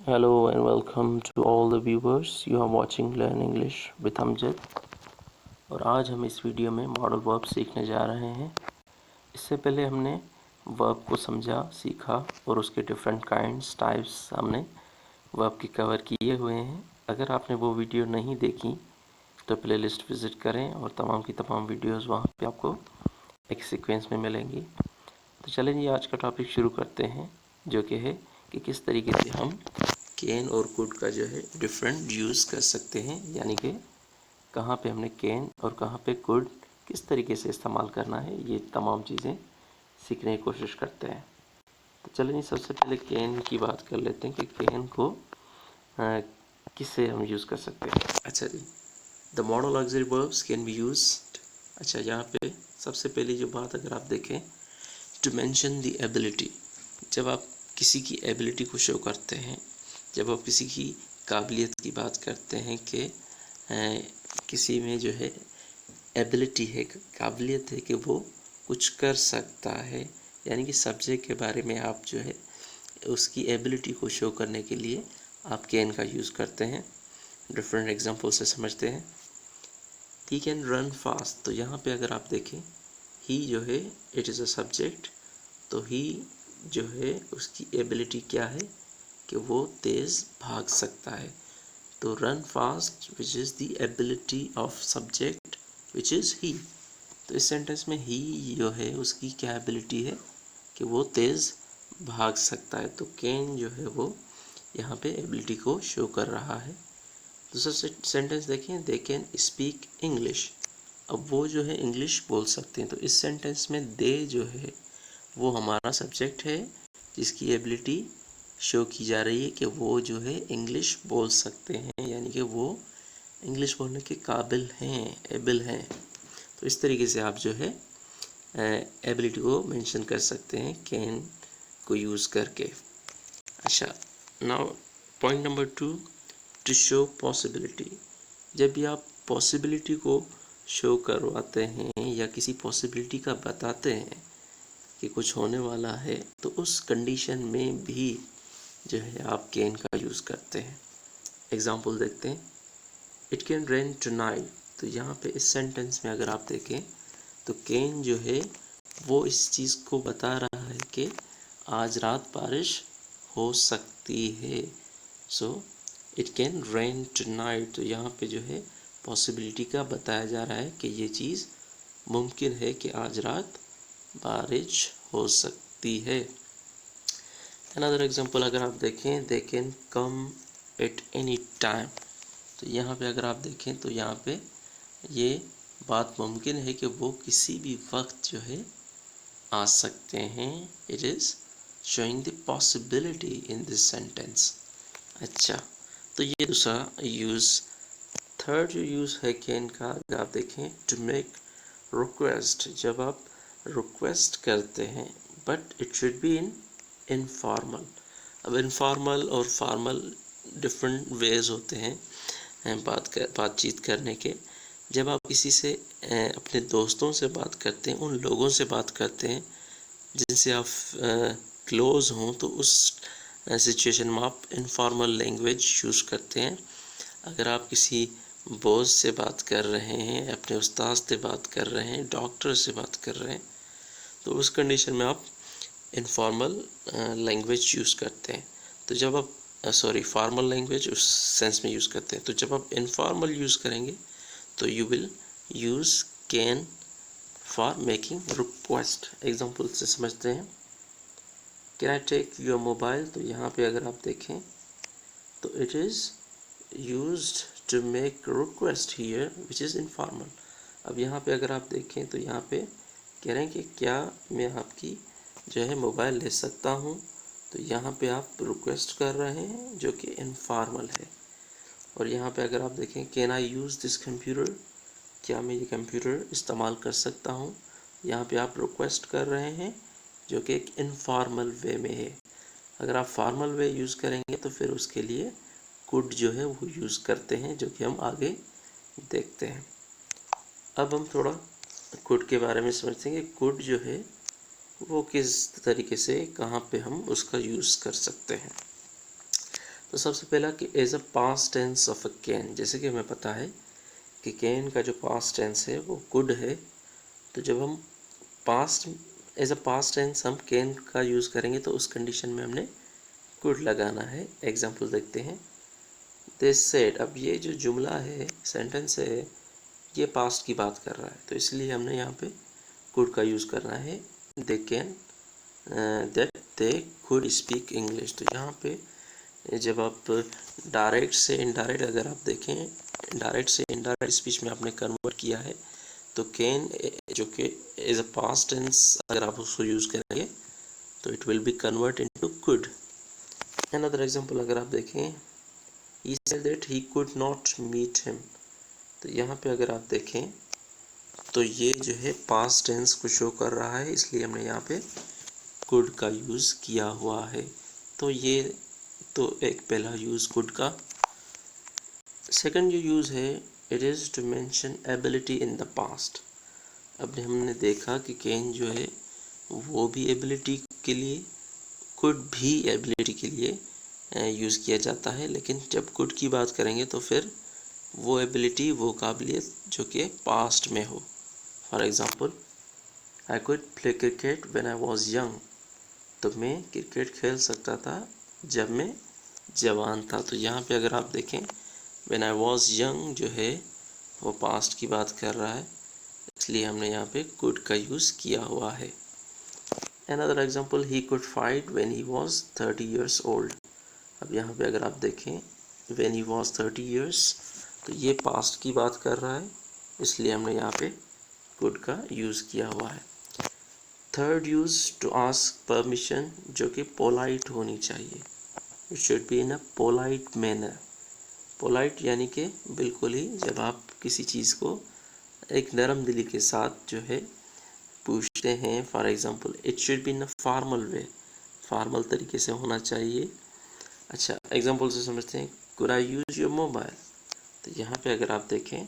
Hello and welcome to all the viewers. You are watching Learn English with Amjad. और आज हम इस video में मॉडल वर्ब सीखने जा रहे हैं। इससे पहले हमने वर्ब को समझा, सीखा और उसके डिफरेंट काइंड्स, टाइप्स हमने वर्ब की कवर किए हुए हैं। अगर आपने वो वीडियो नहीं देखी तो प्लेलिस्ट विज़िट करें और तमाम की तमाम वीडियोस वहाँ पे आपको एक सीक्वेंस में मिलेंगी। तो चलें आज का टॉपिक शुरू करते हैं, जो कि है कि किस तरीके से हम कैन और कुड का जो है डिफरेंट यूज़ कर सकते हैं, यानी कि कहाँ पे हमने कैन और कहाँ पे कुड किस तरीके से इस्तेमाल करना है, ये तमाम चीज़ें सीखने की कोशिश करते हैं। तो चलिए सबसे पहले कैन की बात कर लेते हैं कि कैन को किससे हम यूज़ कर सकते हैं। अच्छा जी, the modal auxiliary verbs can be used. अच्छा, यहाँ पे सबसे पहली जो बात अगर आप देखें, टू मेंशन द एबिलिटी। जब आप किसी की एबिलिटी को शो करते हैं, जब आप किसी की काबिलियत की बात करते हैं कि किसी में जो है एबिलिटी है, काबिलियत है कि वो कुछ कर सकता है, यानी कि सब्जेक्ट के बारे में आप जो है उसकी एबिलिटी को शो करने के लिए आप कैन का यूज़ करते हैं। डिफरेंट एग्जांपल से समझते हैं। ही कैन रन फास्ट, तो यहाँ पे अगर आप देखें, ही जो है इट इज़ अ सब्जेक्ट, तो ही जो है उसकी एबिलिटी क्या है कि वो तेज़ भाग सकता है। तो run fast which is the ability of subject which is he. तो इस सेंटेंस में ही जो है उसकी क्या एबिलिटी है कि वो तेज़ भाग सकता है। तो कैन जो है वो यहाँ पे एबिलिटी को शो कर रहा है। दूसरा सेंटेंस देखें, दे कैन स्पीक इंग्लिश। अब वो जो है इंग्लिश बोल सकते हैं। तो इस सेंटेंस में दे जो है वो हमारा सब्जेक्ट है जिसकी एबिलिटी शो की जा रही है कि वो जो है इंग्लिश बोल सकते हैं, यानी कि वो इंग्लिश बोलने के काबिल हैं, एबल हैं। तो इस तरीके से आप जो है एबिलिटी को मेंशन कर सकते हैं कैन को यूज़ करके। अच्छा, now point number 2, to show possibility. जब भी आप पॉसिबिलिटी को शो करवाते हैं या किसी पॉसिबिलिटी का बताते हैं कि कुछ होने वाला है, तो उस कंडीशन में भी जो है आप कैन का यूज़ करते हैं। एग्जाम्पल देखते हैं, इट कैन रेन टुनाइट। तो यहाँ पे इस सेंटेंस में अगर आप देखें तो कैन जो है वो इस चीज़ को बता रहा है कि आज रात बारिश हो सकती है। So it can rain tonight, तो यहाँ पे जो है पॉसिबिलिटी का बताया जा रहा है कि ये चीज़ मुमकिन है कि आज रात बारिश हो सकती है। अनदर एग्जांपल अगर आप देखें, they can come at any time. तो यहाँ पे अगर आप देखें तो यहाँ पे ये बात मुमकिन है कि वो किसी भी वक्त जो है आ सकते हैं। It is showing the possibility in this sentence. अच्छा, तो ये दूसरा यूज़। थर्ड जो यूज़ है कैन का अगर आप देखें, टू मेक रिक्वेस्ट। जब आप रिक्वेस्ट करते हैं, but it should be in informal. अब इनफॉर्मल और फॉर्मल डिफरेंट वेज होते हैं बातचीत करने के। जब आप किसी से अपने दोस्तों से बात करते हैं, उन लोगों से बात करते हैं जिनसे आप क्लोज़ हों, तो उस सिचुएशन में आप इनफॉर्मल लैंग्वेज यूज़ करते हैं। अगर आप किसी बॉस से बात कर रहे हैं, अपने उस्ताद से बात कर रहे हैं, डॉक्टर से बात कर रहे हैं, तो उस कंडीशन में आप इनफॉर्मल लैंग्वेज यूज़ करते हैं। तो जब आप फॉर्मल लैंग्वेज उस सेंस में यूज़ करते हैं। तो जब आप इनफॉर्मल यूज़ करेंगे तो you will use can for making request. Example से समझते हैं, can I take your mobile. तो यहाँ पे अगर आप देखें तो it is used to make request here which is informal. अब यहाँ पे अगर आप देखें तो यहाँ पे कह रहे हैं कि क्या मैं आपकी जो है मोबाइल ले सकता हूँ। तो यहाँ पे आप रिक्वेस्ट कर रहे हैं जो कि इनफॉर्मल है। और यहाँ पे अगर आप देखें, can I use this computer. क्या मैं ये कंप्यूटर इस्तेमाल कर सकता हूँ। यहाँ पे आप रिक्वेस्ट कर रहे हैं जो कि एक इनफॉर्मल वे में है। अगर आप फॉर्मल वे यूज़ करेंगे तो फिर उसके लिए कुड जो है वो यूज़ करते हैं, जो कि हम आगे देखते हैं। अब हम थोड़ा कुड के बारे में समझते हैं कि कुड जो है वो किस तरीके से, कहाँ पे हम उसका यूज़ कर सकते हैं। तो सबसे पहला कि as a past tense of a can, जैसे कि हमें पता है कि कैन का जो पास्ट टेंस है वो कुड है, तो जब हम past as a past tense हम कैन का यूज़ करेंगे तो उस कंडीशन में हमने कुड लगाना है। एग्जाम्पल देखते हैं। दे सेड, अब ये जो जुमला है, सेंटेंस है, ये पास्ट की बात कर रहा है, तो इसलिए हमने यहाँ पे कुड का यूज़ करना है। They can that they could speak English, तो यहाँ पे जब आप डायरेक्ट से इनडायरेक्ट अगर आप देखें, डायरेक्ट से इनडायरेक्ट स्पीच में आपने कन्वर्ट किया है, तो कैन जो कि एज अ पास्ट टेंस अगर आप उसको यूज़ करेंगे तो it will be convert into could. Another example अगर आप देखें, he said that he could not meet him, तो यहाँ पे अगर आप देखें तो ये जो है पास्ट टेंस को शो कर रहा है, इसलिए हमने यहाँ पे कुड का यूज़ किया हुआ है। तो ये तो एक पहला यूज़ कुड का। सेकंड जो यूज़ है, it is to mention ability in the past. अब हमने देखा कि कैन जो है वो भी एबिलिटी के लिए, कुड भी एबिलिटी के लिए यूज़ किया जाता है, लेकिन जब कुड की बात करेंगे तो फिर वो एबिलिटी, वो काबिलियत जो कि पास्ट में हो। For example, I could play cricket when I was young, तो मैं क्रिकेट खेल सकता था जब मैं जवान था। तो यहाँ पे अगर आप देखें, व्हेन आई वाज यंग जो है वो पास्ट की बात कर रहा है, इसलिए हमने यहाँ पे कुड का यूज़ किया हुआ है। Another example, he could fight when he was 30 years old. अब यहाँ पे अगर आप देखें, व्हेन ही वाज 30 इयर्स, तो ये पास्ट की बात कर रहा है, इसलिए हमने यहाँ पे कुड का यूज़ किया हुआ है। Third use, to ask permission, जो कि पोलाइट होनी चाहिए। It should be in a polite manner. Polite यानी कि बिल्कुल ही जब आप किसी चीज़ को एक नरम दिली के साथ जो है पूछते हैं। For example, it should be in a formal way, formal तरीके से होना चाहिए। अच्छा, एग्जाम्पल से समझते हैं। Could I use your mobile, तो यहाँ पे अगर आप देखें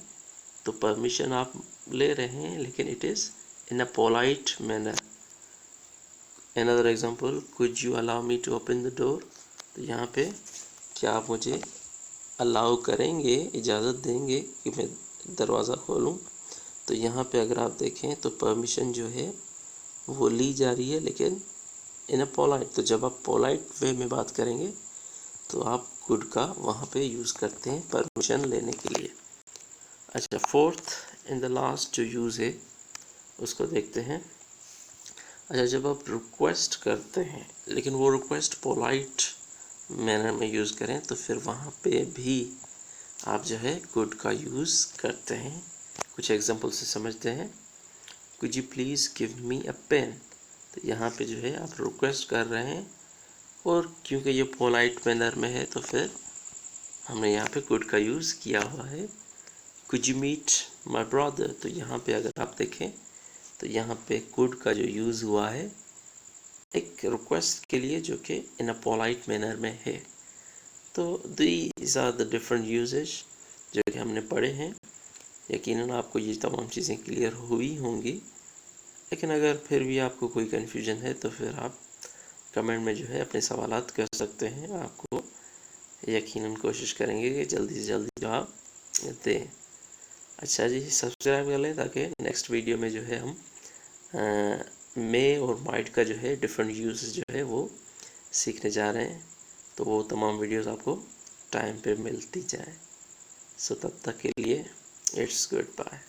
तो परमिशन आप ले रहे हैं, लेकिन it is in a polite manner. Another example, could you allow me to open the door, तो यहाँ पे क्या आप मुझे अलाउ करेंगे, इजाज़त देंगे कि मैं दरवाज़ा खोलूँ। तो यहाँ पे अगर आप देखें तो परमिशन जो है वो ली जा रही है, लेकिन इन अ पोलाइट। तो जब आप पोलाइट वे में बात करेंगे तो आप कुड का वहाँ पे यूज़ करते हैं परमिशन लेने के लिए। अच्छा, फोर्थ इन द लास्ट जो यूज़ है उसको देखते हैं। अच्छा, जब आप रिक्वेस्ट करते हैं, लेकिन वो रिक्वेस्ट पोलाइट मैनर में यूज़ करें, तो फिर वहाँ पे भी आप जो है कुड का यूज़ करते हैं। कुछ एग्जांपल से समझते हैं। Could you please give me a pen, तो यहाँ पे जो है आप रिक्वेस्ट कर रहे हैं, और क्योंकि ये पोलाइट मैनर में है तो फिर हमने यहाँ पे कुड का यूज़ किया हुआ है। Could you meet my brother, तो यहाँ पे अगर आप देखें तो यहाँ पे कुड का जो यूज़ हुआ है एक रिक्वेस्ट के लिए, जो कि इन अ पोलाइट मैनर में है। तो these are the different usages जो कि हमने पढ़े हैं। यकीनन आपको ये तमाम चीज़ें क्लियर हुई होंगी, लेकिन अगर फिर भी आपको कोई कन्फ्यूजन है तो फिर आप कमेंट में जो है अपने सवालात कर सकते हैं। आपको यकीनन कोशिश करेंगे कि जल्दी से जल्दी जवाब दें। अच्छा जी, सब्सक्राइब कर लें ताकि नेक्स्ट वीडियो में जो है हम मे और माइट का जो है डिफरेंट यूज जो है वो सीखने जा रहे हैं, तो वो तमाम वीडियोस आपको टाइम पे मिलती जाए। सो तब तक के लिए इट्स गुड बाय।